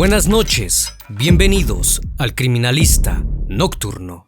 Buenas noches, bienvenidos al Criminalista Nocturno.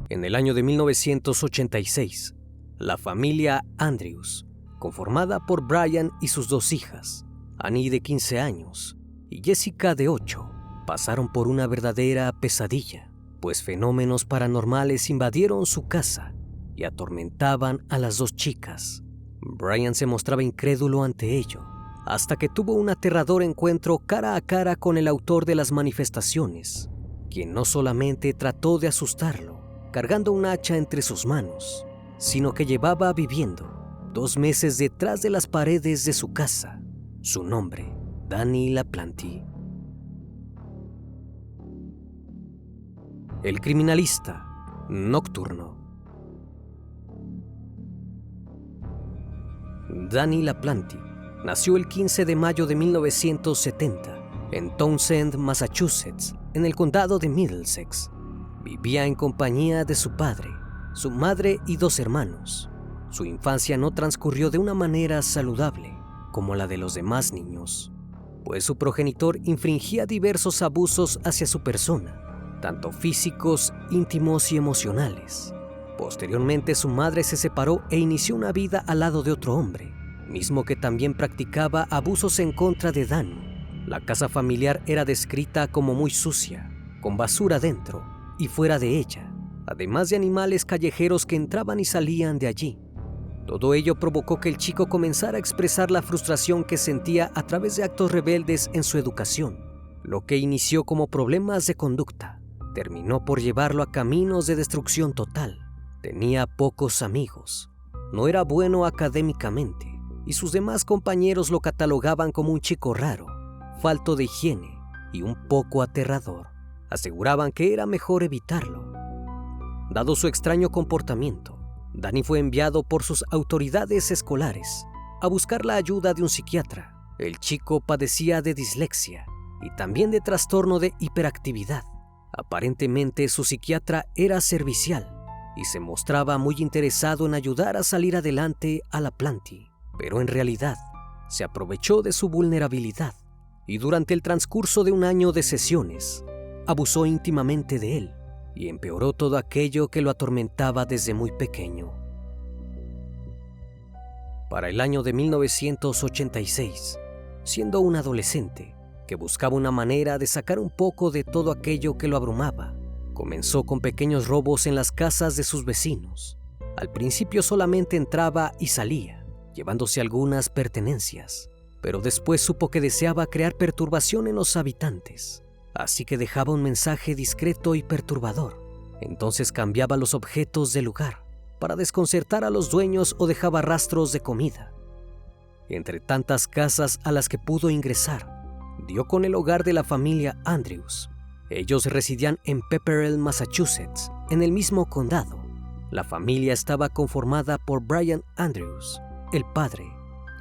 En el año de 1986, la familia Andrews, conformada por Brian y sus dos hijas, Annie de 15 años y Jessica de 8, pasaron por una verdadera pesadilla, pues fenómenos paranormales invadieron su casa y atormentaban a las dos chicas. Brian se mostraba incrédulo ante ello, hasta que tuvo un aterrador encuentro cara a cara con el autor de las manifestaciones, quien no solamente trató de asustarlo, cargando un hacha entre sus manos, sino que llevaba viviendo 2 meses detrás de las paredes de su casa. Su nombre, Danny LaPlante. El Criminalista Nocturno. Danny LaPlante nació el 15 de mayo de 1970 en Townsend, Massachusetts, en el condado de Middlesex. Vivía en compañía de su padre, su madre y 2 hermanos. Su infancia no transcurrió de una manera saludable como la de los demás niños, pues su progenitor infringía diversos abusos hacia su persona, tanto físicos, íntimos y emocionales. Posteriormente, su madre se separó e inició una vida al lado de otro hombre, mismo que también practicaba abusos en contra de Danny. La casa familiar era descrita como muy sucia, con basura dentro y fuera de ella, además de animales callejeros que entraban y salían de allí. Todo ello provocó que el chico comenzara a expresar la frustración que sentía a través de actos rebeldes en su educación. Lo que inició como problemas de conducta terminó por llevarlo a caminos de destrucción total. Tenía pocos amigos, no era bueno académicamente y sus demás compañeros lo catalogaban como un chico raro, falto de higiene y un poco aterrador. Aseguraban que era mejor evitarlo. Dado su extraño comportamiento, Danny fue enviado por sus autoridades escolares a buscar la ayuda de un psiquiatra. El chico padecía de dislexia y también de trastorno de hiperactividad. Aparentemente su psiquiatra era servicial y se mostraba muy interesado en ayudar a salir adelante a LaPlante, pero en realidad se aprovechó de su vulnerabilidad y durante el transcurso de un año de sesiones abusó íntimamente de él y empeoró todo aquello que lo atormentaba desde muy pequeño. Para el año de 1986, siendo un adolescente que buscaba una manera de sacar un poco de todo aquello que lo abrumaba, comenzó con pequeños robos en las casas de sus vecinos. Al principio solamente entraba y salía, llevándose algunas pertenencias, pero después supo que deseaba crear perturbación en los habitantes. Así que dejaba un mensaje discreto y perturbador. Entonces cambiaba los objetos del lugar para desconcertar a los dueños o dejaba rastros de comida. Entre tantas casas a las que pudo ingresar, dio con el hogar de la familia Andrews. Ellos residían en Pepperell, Massachusetts, en el mismo condado. La familia estaba conformada por Brian Andrews, el padre,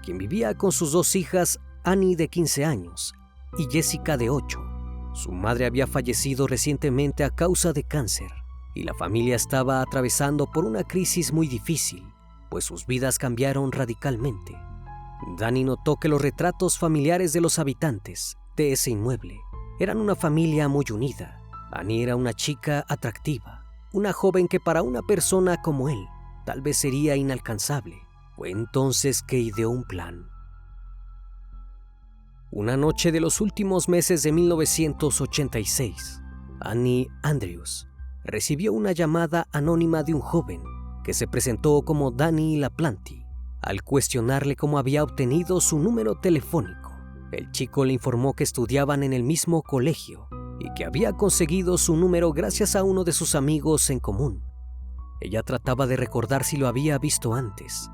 quien vivía con sus 2 hijas, Annie de 15 años y Jessica de 8. Su madre había fallecido recientemente a causa de cáncer y la familia estaba atravesando por una crisis muy difícil, pues sus vidas cambiaron radicalmente. Danny notó que los retratos familiares de los habitantes de ese inmueble eran una familia muy unida. Annie era una chica atractiva, una joven que para una persona como él tal vez sería inalcanzable. Fue entonces que ideó un plan. Una noche de los últimos meses de 1986, Annie Andrews recibió una llamada anónima de un joven que se presentó como Danny LaPlante. Al cuestionarle cómo había obtenido su número telefónico, el chico le informó que estudiaban en el mismo colegio y que había conseguido su número gracias a uno de sus amigos en común. Ella trataba de recordar si lo había visto antes,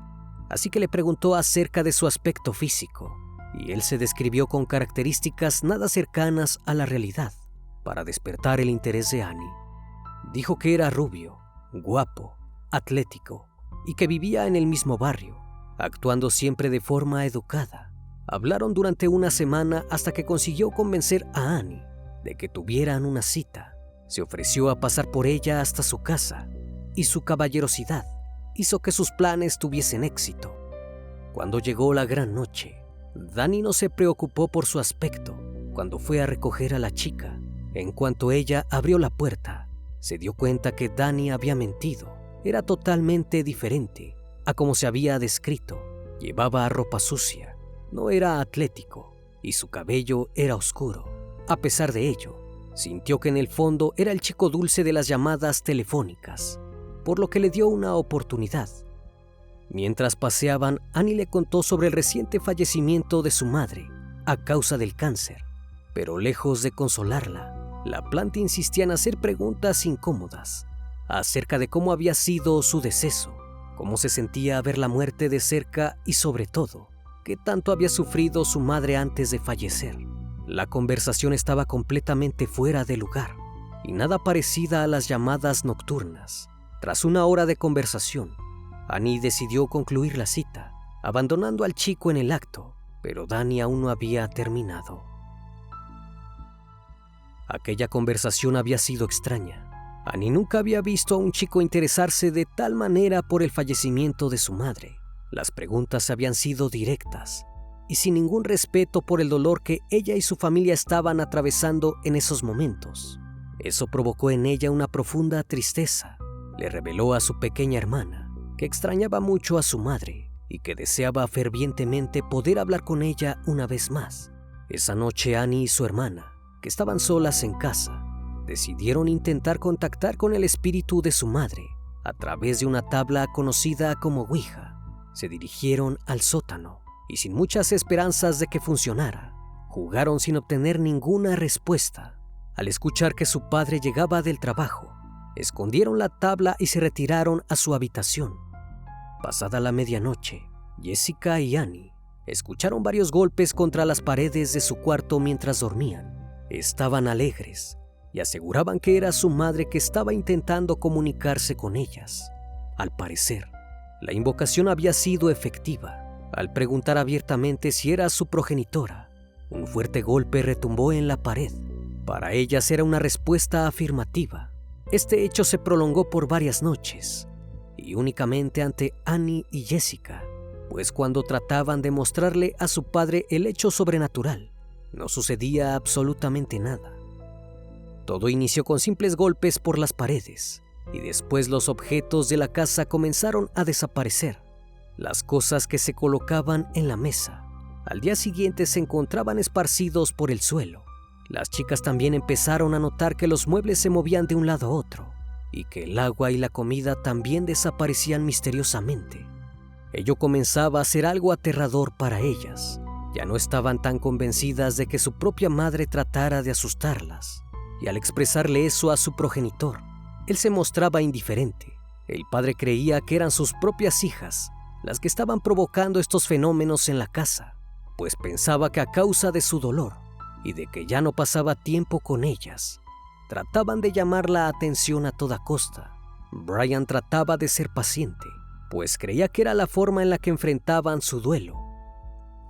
así que le preguntó acerca de su aspecto físico, y él se describió con características nada cercanas a la realidad para despertar el interés de Annie. Dijo que era rubio, guapo, atlético y que vivía en el mismo barrio, actuando siempre de forma educada. Hablaron durante una semana hasta que consiguió convencer a Annie de que tuvieran una cita. Se ofreció a pasar por ella hasta su casa y su caballerosidad hizo que sus planes tuviesen éxito. Cuando llegó la gran noche, Danny no se preocupó por su aspecto cuando fue a recoger a la chica. En cuanto ella abrió la puerta, se dio cuenta que Danny había mentido. Era totalmente diferente a como se había descrito. Llevaba ropa sucia, no era atlético y su cabello era oscuro. A pesar de ello, sintió que en el fondo era el chico dulce de las llamadas telefónicas, por lo que le dio una oportunidad. Mientras paseaban, Annie le contó sobre el reciente fallecimiento de su madre a causa del cáncer, pero lejos de consolarla, LaPlante insistía en hacer preguntas incómodas acerca de cómo había sido su deceso, cómo se sentía ver la muerte de cerca y sobre todo, qué tanto había sufrido su madre antes de fallecer. La conversación estaba completamente fuera de lugar y nada parecida a las llamadas nocturnas. Tras una hora de conversación, Annie decidió concluir la cita, abandonando al chico en el acto, pero Danny aún no había terminado. Aquella conversación había sido extraña. Annie nunca había visto a un chico interesarse de tal manera por el fallecimiento de su madre. Las preguntas habían sido directas y sin ningún respeto por el dolor que ella y su familia estaban atravesando en esos momentos. Eso provocó en ella una profunda tristeza. Le reveló a su pequeña hermana que extrañaba mucho a su madre y que deseaba fervientemente poder hablar con ella una vez más. Esa noche Annie y su hermana, que estaban solas en casa, decidieron intentar contactar con el espíritu de su madre a través de una tabla conocida como Ouija. Se dirigieron al sótano y sin muchas esperanzas de que funcionara, jugaron sin obtener ninguna respuesta. Al escuchar que su padre llegaba del trabajo, escondieron la tabla y se retiraron a su habitación. Pasada la medianoche, Jessica y Annie escucharon varios golpes contra las paredes de su cuarto mientras dormían. Estaban alegres y aseguraban que era su madre que estaba intentando comunicarse con ellas. Al parecer, la invocación había sido efectiva. Al preguntar abiertamente si era su progenitora, un fuerte golpe retumbó en la pared. Para ellas era una respuesta afirmativa. Este hecho se prolongó por varias noches y únicamente ante Annie y Jessica, pues cuando trataban de mostrarle a su padre el hecho sobrenatural, no sucedía absolutamente nada. Todo inició con simples golpes por las paredes y después los objetos de la casa comenzaron a desaparecer. Las cosas que se colocaban en la mesa al día siguiente se encontraban esparcidos por el suelo. Las chicas también empezaron a notar que los muebles se movían de un lado a otro y que el agua y la comida también desaparecían misteriosamente. Ello comenzaba a ser algo aterrador para ellas. Ya no estaban tan convencidas de que su propia madre tratara de asustarlas, y al expresarle eso a su progenitor, él se mostraba indiferente. El padre creía que eran sus propias hijas las que estaban provocando estos fenómenos en la casa, pues pensaba que a causa de su dolor y de que ya no pasaba tiempo con ellas, trataban de llamar la atención a toda costa. Brian trataba de ser paciente, pues creía que era la forma en la que enfrentaban su duelo.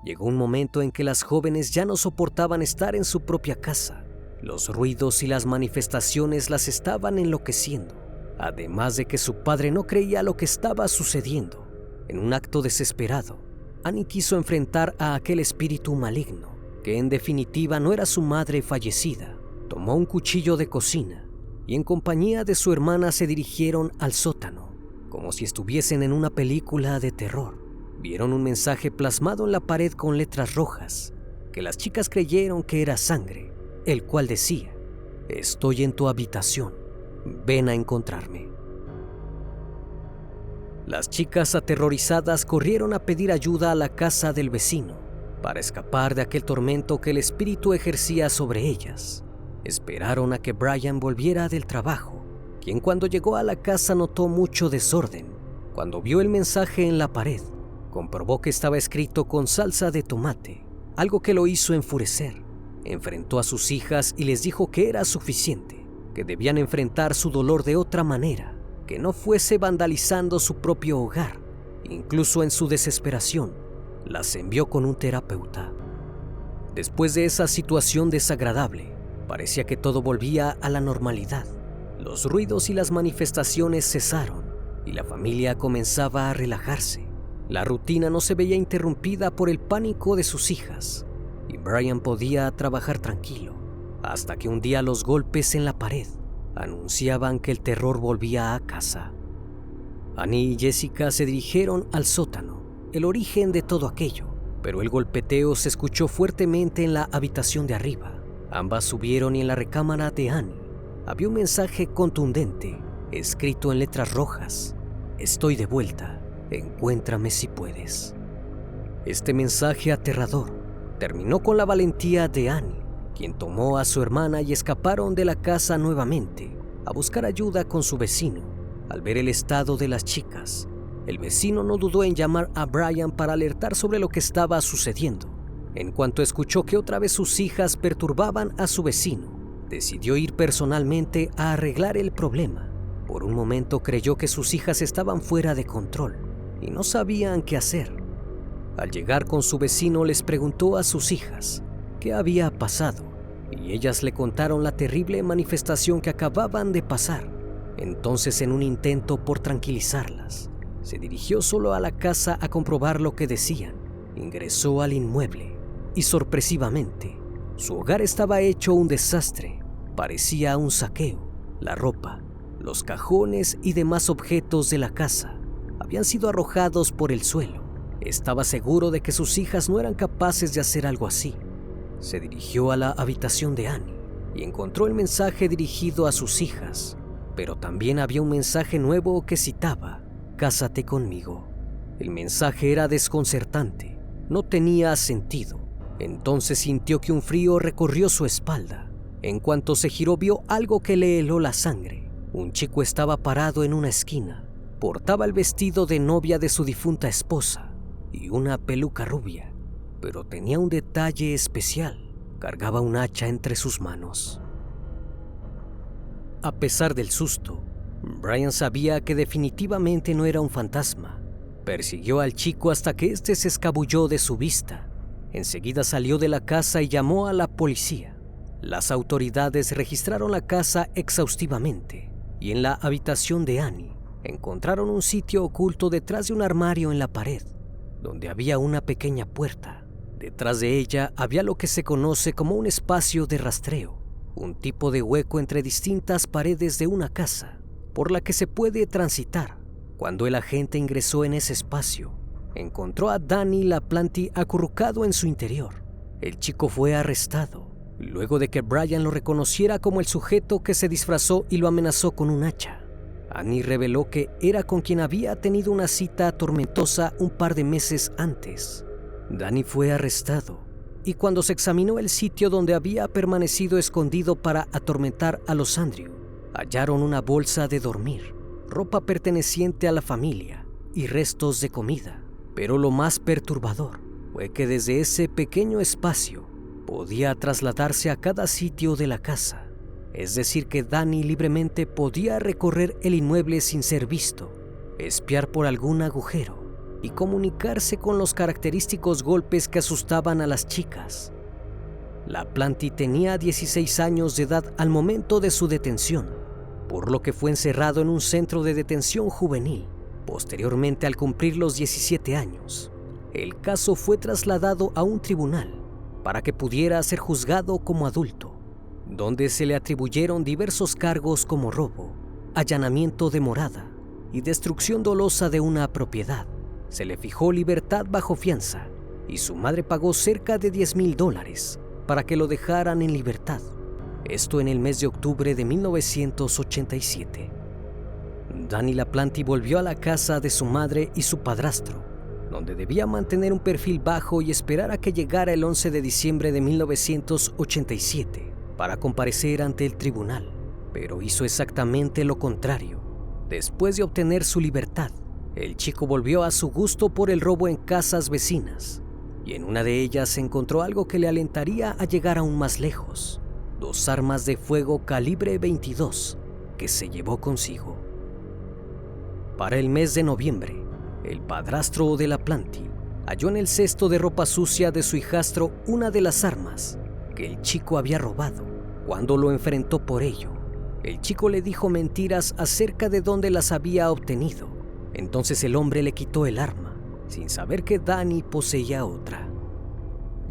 Llegó un momento en que las jóvenes ya no soportaban estar en su propia casa. Los ruidos y las manifestaciones las estaban enloqueciendo, además de que su padre no creía lo que estaba sucediendo. En un acto desesperado, Annie quiso enfrentar a aquel espíritu maligno, que en definitiva no era su madre fallecida. Tomó un cuchillo de cocina y en compañía de su hermana se dirigieron al sótano, como si estuviesen en una película de terror. Vieron un mensaje plasmado en la pared con letras rojas que las chicas creyeron que era sangre, el cual decía: «Estoy en tu habitación, ven a encontrarme». Las chicas aterrorizadas corrieron a pedir ayuda a la casa del vecino para escapar de aquel tormento que el espíritu ejercía sobre ellas. Esperaron a que Brian volviera del trabajo, quien cuando llegó a la casa notó mucho desorden. Cuando vio el mensaje en la pared, comprobó que estaba escrito con salsa de tomate, algo que lo hizo enfurecer. Enfrentó a sus hijas y les dijo que era suficiente, que debían enfrentar su dolor de otra manera, que no fuese vandalizando su propio hogar. Incluso en su desesperación, las envió con un terapeuta. Después de esa situación desagradable, parecía que todo volvía a la normalidad. Los ruidos y las manifestaciones cesaron y la familia comenzaba a relajarse. La rutina no se veía interrumpida por el pánico de sus hijas y Brian podía trabajar tranquilo, hasta que un día los golpes en la pared anunciaban que el terror volvía a casa. Annie y Jessica se dirigieron al sótano, el origen de todo aquello, pero el golpeteo se escuchó fuertemente en la habitación de arriba. Ambas subieron y en la recámara de Annie había un mensaje contundente, escrito en letras rojas: «Estoy de vuelta, encuéntrame si puedes». Este mensaje aterrador terminó con la valentía de Annie, quien tomó a su hermana y escaparon de la casa nuevamente a buscar ayuda con su vecino. Al ver el estado de las chicas, el vecino no dudó en llamar a Brian para alertar sobre lo que estaba sucediendo. En cuanto escuchó que otra vez sus hijas perturbaban a su vecino, decidió ir personalmente a arreglar el problema. Por un momento creyó que sus hijas estaban fuera de control y no sabían qué hacer. Al llegar con su vecino les preguntó a sus hijas qué había pasado y ellas le contaron la terrible manifestación que acababan de pasar. Entonces, en un intento por tranquilizarlas, se dirigió solo a la casa a comprobar lo que decían. Ingresó al inmueble y sorpresivamente su hogar estaba hecho un desastre. Parecía un saqueo. La ropa, los cajones y demás objetos de la casa habían sido arrojados por el suelo. Estaba seguro de que sus hijas no eran capaces de hacer algo así. Se dirigió a la habitación de Annie y encontró el mensaje dirigido a sus hijas, pero también había un mensaje nuevo que citaba: «Cásate conmigo». El mensaje era desconcertante, no tenía sentido. Entonces sintió que un frío recorrió su espalda. En cuanto se giró, vio algo que le heló la sangre. Un chico estaba parado en una esquina. Portaba el vestido de novia de su difunta esposa y una peluca rubia, pero tenía un detalle especial: cargaba un hacha entre sus manos. A pesar del susto, Brian sabía que definitivamente no era un fantasma. Persiguió al chico hasta que éste se escabulló de su vista. Enseguida salió de la casa y llamó a la policía. Las autoridades registraron la casa exhaustivamente y en la habitación de Annie encontraron un sitio oculto detrás de un armario en la pared, donde había una pequeña puerta. Detrás de ella había lo que se conoce como un espacio de rastreo, un tipo de hueco entre distintas paredes de una casa, por la que se puede transitar. Cuando el agente ingresó en ese espacio, encontró a Danny LaPlante acurrucado en su interior. El chico fue arrestado luego de que Brian lo reconociera como el sujeto que se disfrazó y lo amenazó con un hacha. Annie reveló que era con quien había tenido una cita tormentosa un par de meses antes. Danny fue arrestado y cuando se examinó el sitio donde había permanecido escondido para atormentar a los Andrew, hallaron una bolsa de dormir, ropa perteneciente a la familia y restos de comida. Pero lo más perturbador fue que desde ese pequeño espacio podía trasladarse a cada sitio de la casa. Es decir, que Danny libremente podía recorrer el inmueble sin ser visto, espiar por algún agujero y comunicarse con los característicos golpes que asustaban a las chicas. LaPlante tenía 16 años de edad al momento de su detención, por lo que fue encerrado en un centro de detención juvenil. Posteriormente, al cumplir los 17 años, el caso fue trasladado a un tribunal para que pudiera ser juzgado como adulto, donde se le atribuyeron diversos cargos como robo, allanamiento de morada y destrucción dolosa de una propiedad. Se le fijó libertad bajo fianza y su madre pagó cerca de $10,000 para que lo dejaran en libertad. Esto en el mes de octubre de 1987. Danny LaPlante volvió a la casa de su madre y su padrastro, donde debía mantener un perfil bajo y esperar a que llegara el 11 de diciembre de 1987 para comparecer ante el tribunal. Pero hizo exactamente lo contrario. Después de obtener su libertad, el chico volvió a su gusto por el robo en casas vecinas, y en una de ellas encontró algo que le alentaría a llegar aún más lejos: 2 armas de fuego calibre 22 que se llevó consigo. Para el mes de noviembre, el padrastro de LaPlante halló en el cesto de ropa sucia de su hijastro una de las armas que el chico había robado. Cuando lo enfrentó por ello, el chico le dijo mentiras acerca de dónde las había obtenido. Entonces el hombre le quitó el arma, sin saber que Danny poseía otra.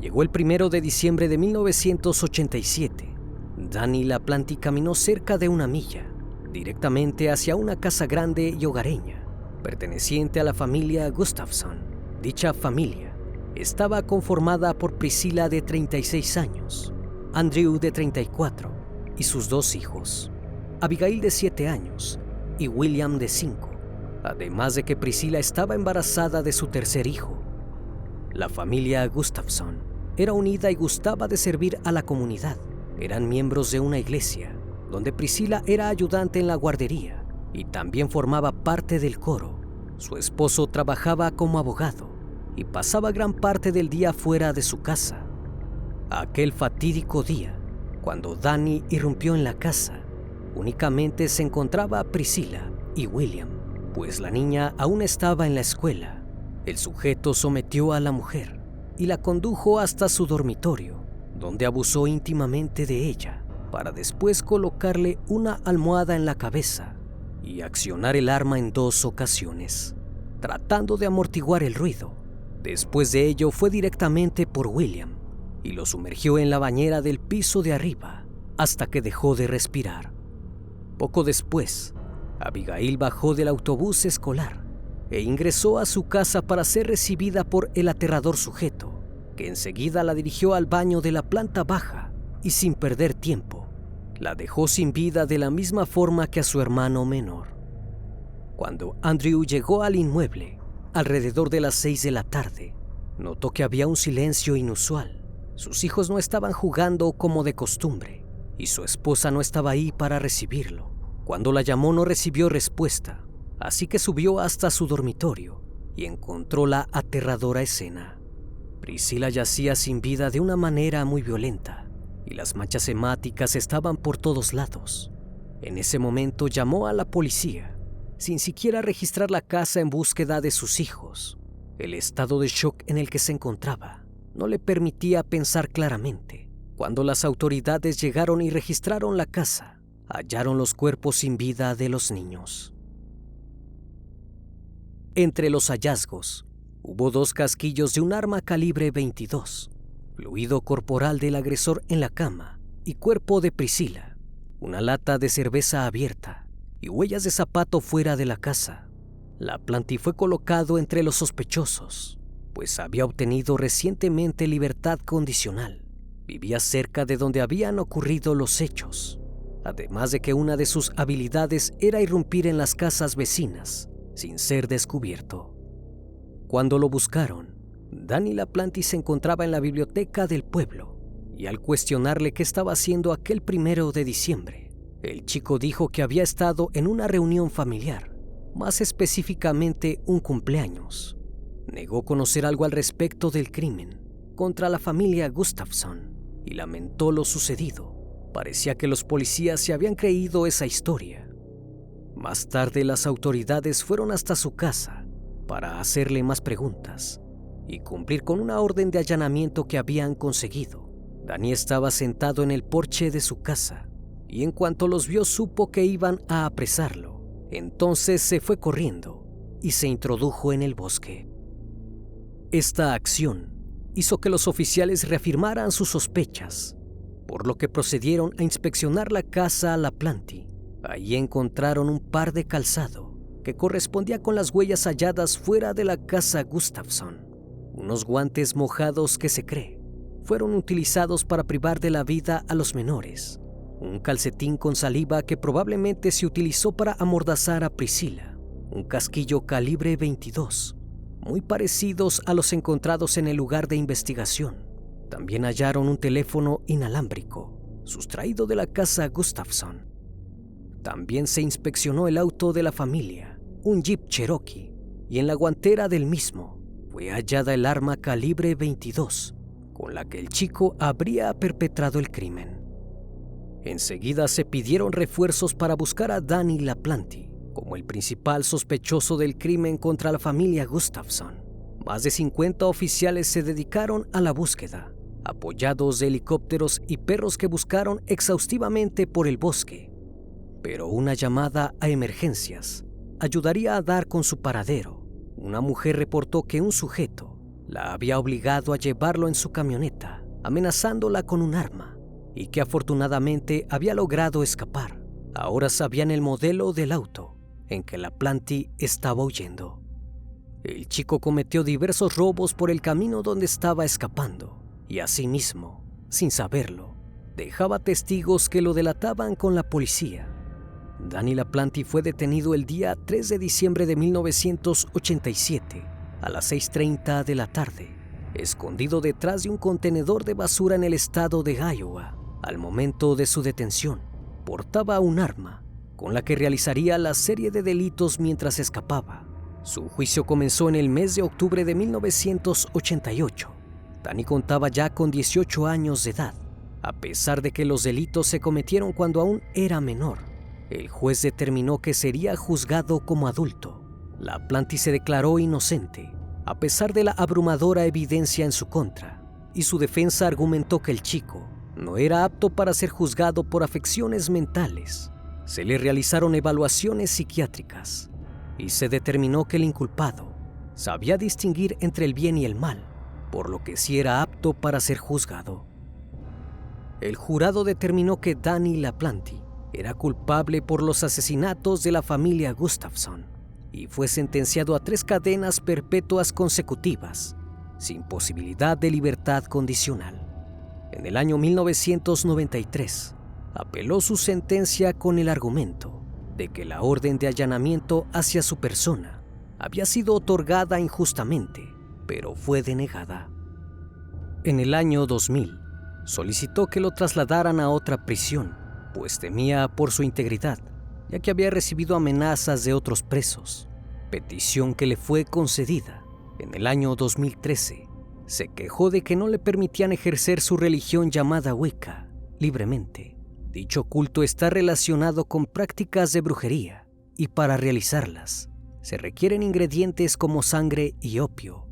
Llegó el 1 de diciembre de 1987. Danny LaPlante caminó cerca de 1 milla, directamente hacia una casa grande y hogareña, perteneciente a la familia Gustafson. Dicha familia estaba conformada por Priscilla, de 36 años, Andrew, de 34, y sus 2 hijos, Abigail, de 7 años, y William, de 5, además de que Priscilla estaba embarazada de su tercer hijo. La familia Gustafson era unida y gustaba de servir a la comunidad. Eran miembros de una iglesia, donde Priscilla era ayudante en la guardería y también formaba parte del coro. Su esposo trabajaba como abogado y pasaba gran parte del día fuera de su casa. Aquel fatídico día, cuando Danny irrumpió en la casa, únicamente se encontraba Priscilla y William, pues la niña aún estaba en la escuela. El sujeto sometió a la mujer y la condujo hasta su dormitorio, donde abusó íntimamente de ella, para después colocarle una almohada en la cabeza y accionar el arma en 2 ocasiones, tratando de amortiguar el ruido. Después de ello fue directamente por William y lo sumergió en la bañera del piso de arriba hasta que dejó de respirar. Poco después, Abigail bajó del autobús escolar e ingresó a su casa para ser recibida por el aterrador sujeto, que enseguida la dirigió al baño de la planta baja y, sin perder tiempo, la dejó sin vida de la misma forma que a su hermano menor. Cuando Andrew llegó al inmueble, alrededor de las 6 de la tarde, notó que había un silencio inusual. Sus hijos no estaban jugando como de costumbre y su esposa no estaba ahí para recibirlo. Cuando la llamó no recibió respuesta, así que subió hasta su dormitorio y encontró la aterradora escena. Priscilla yacía sin vida de una manera muy violenta y las manchas hemáticas estaban por todos lados. En ese momento llamó a la policía, sin siquiera registrar la casa en búsqueda de sus hijos. El estado de shock en el que se encontraba no le permitía pensar claramente. Cuando las autoridades llegaron y registraron la casa, hallaron los cuerpos sin vida de los niños. Entre los hallazgos, hubo 2 casquillos de un arma calibre 22, fluido corporal del agresor en la cama y cuerpo de Priscilla, una lata de cerveza abierta y huellas de zapato fuera de la casa. LaPlante fue colocado entre los sospechosos, pues había obtenido recientemente libertad condicional. Vivía cerca de donde habían ocurrido los hechos, además de que una de sus habilidades era irrumpir en las casas vecinas sin ser descubierto. Cuando lo buscaron, Danny LaPlante se encontraba en la biblioteca del pueblo y al cuestionarle qué estaba haciendo aquel 1 de diciembre, el chico dijo que había estado en una reunión familiar, más específicamente un cumpleaños. Negó conocer algo al respecto del crimen contra la familia Gustafson y lamentó lo sucedido. Parecía que los policías se habían creído esa historia. Más tarde, las autoridades fueron hasta su casa para hacerle más preguntas y cumplir con una orden de allanamiento que habían conseguido. Danny estaba sentado en el porche de su casa y en cuanto los vio supo que iban a apresarlo. Entonces se fue corriendo y se introdujo en el bosque. Esta acción hizo que los oficiales reafirmaran sus sospechas, por lo que procedieron a inspeccionar la casa LaPlante. Allí encontraron un par de calzado que correspondía con las huellas halladas fuera de la casa Gustafson. unos guantes mojados que se cree fueron utilizados para privar de la vida a los menores, un calcetín con saliva que probablemente se utilizó para amordazar a Priscilla, un casquillo calibre 22, muy parecidos a los encontrados en el lugar de investigación. También hallaron un teléfono inalámbrico, sustraído de la casa Gustafson. También se inspeccionó el auto de la familia, un Jeep Cherokee, y en la guantera del mismo fue hallada el arma calibre 22 con la que el chico habría perpetrado el crimen. Enseguida se pidieron refuerzos para buscar a Danny LaPlante como el principal sospechoso del crimen contra la familia Gustafson. Más de 50 oficiales se dedicaron a la búsqueda, apoyados de helicópteros y perros que buscaron exhaustivamente por el bosque. Pero una llamada a emergencias ayudaría a dar con su paradero. Una mujer reportó que un sujeto la había obligado a llevarlo en su camioneta, amenazándola con un arma, y que afortunadamente había logrado escapar. Ahora sabían el modelo del auto en que LaPlante estaba huyendo. El chico cometió diversos robos por el camino donde estaba escapando, y asimismo, sin saberlo, dejaba testigos que lo delataban con la policía. Danny LaPlante fue detenido el día 3 de diciembre de 1987 a las 6:30 de la tarde, escondido detrás de un contenedor de basura en el estado de Iowa. Al momento de su detención, portaba un arma con la que realizaría la serie de delitos mientras escapaba. Su juicio comenzó en el mes de octubre de 1988. Danny contaba ya con 18 años de edad. A pesar de que los delitos se cometieron cuando aún era menor, el juez determinó que sería juzgado como adulto. LaPlante se declaró inocente, a pesar de la abrumadora evidencia en su contra, y su defensa argumentó que el chico no era apto para ser juzgado por afecciones mentales. Se le realizaron evaluaciones psiquiátricas y se determinó que el inculpado sabía distinguir entre el bien y el mal, por lo que sí era apto para ser juzgado. El jurado determinó que Danny LaPlante era culpable por los asesinatos de la familia Gustafson y fue sentenciado a 3 cadenas perpetuas consecutivas, sin posibilidad de libertad condicional. En el año 1993, apeló su sentencia con el argumento de que la orden de allanamiento hacia su persona había sido otorgada injustamente, pero fue denegada. En el año 2000, solicitó que lo trasladaran a otra prisión, pues temía por su integridad, ya que había recibido amenazas de otros presos, petición que le fue concedida. En el año 2013, se quejó de que no le permitían ejercer su religión llamada Wicca libremente. Dicho culto está relacionado con prácticas de brujería y para realizarlas se requieren ingredientes como sangre y opio.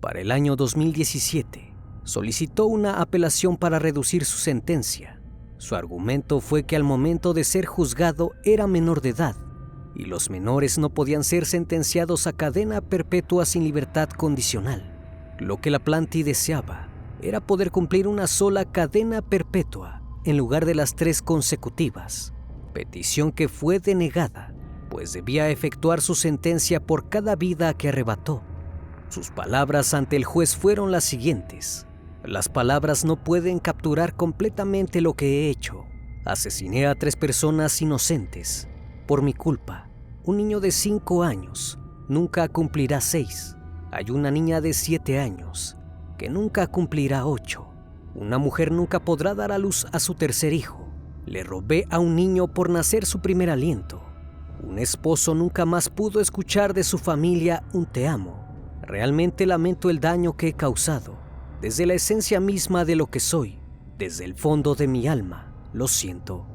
Para el año 2017, solicitó una apelación para reducir su sentencia. Su argumento fue que al momento de ser juzgado era menor de edad y los menores no podían ser sentenciados a cadena perpetua sin libertad condicional. Lo que LaPlante deseaba era poder cumplir una sola cadena perpetua en lugar de las 3 consecutivas, petición que fue denegada, pues debía efectuar su sentencia por cada vida que arrebató. Sus palabras ante el juez fueron las siguientes: las palabras no pueden capturar completamente lo que he hecho. Asesiné a 3 personas inocentes. Por mi culpa, un niño de 5 años nunca cumplirá 6. Hay una niña de 7 años que nunca cumplirá 8. Una mujer nunca podrá dar a luz a su tercer hijo. Le robé a un niño por nacer su primer aliento. Un esposo nunca más pudo escuchar de su familia un te amo. Realmente lamento el daño que he causado. Desde la esencia misma de lo que soy, desde el fondo de mi alma, lo siento.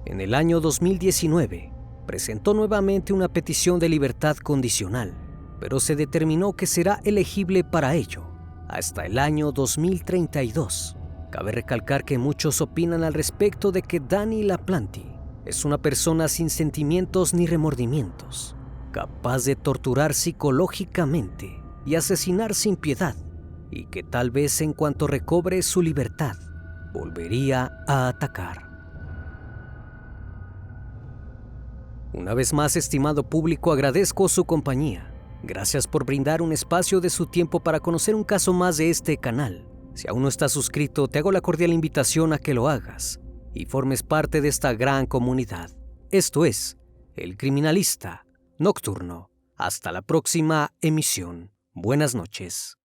En el año 2019, presentó nuevamente una petición de libertad condicional, pero se determinó que será elegible para ello hasta el año 2032. Cabe recalcar que muchos opinan al respecto de que Danny LaPlante es una persona sin sentimientos ni remordimientos, capaz de torturar psicológicamente y asesinar sin piedad, y que tal vez en cuanto recobre su libertad, volvería a atacar. Una vez más, estimado público, agradezco su compañía. Gracias por brindar un espacio de su tiempo para conocer un caso más de este canal. Si aún no estás suscrito, te hago la cordial invitación a que lo hagas y formes parte de esta gran comunidad. Esto es El Criminalista Nocturno. Hasta la próxima emisión. Buenas noches.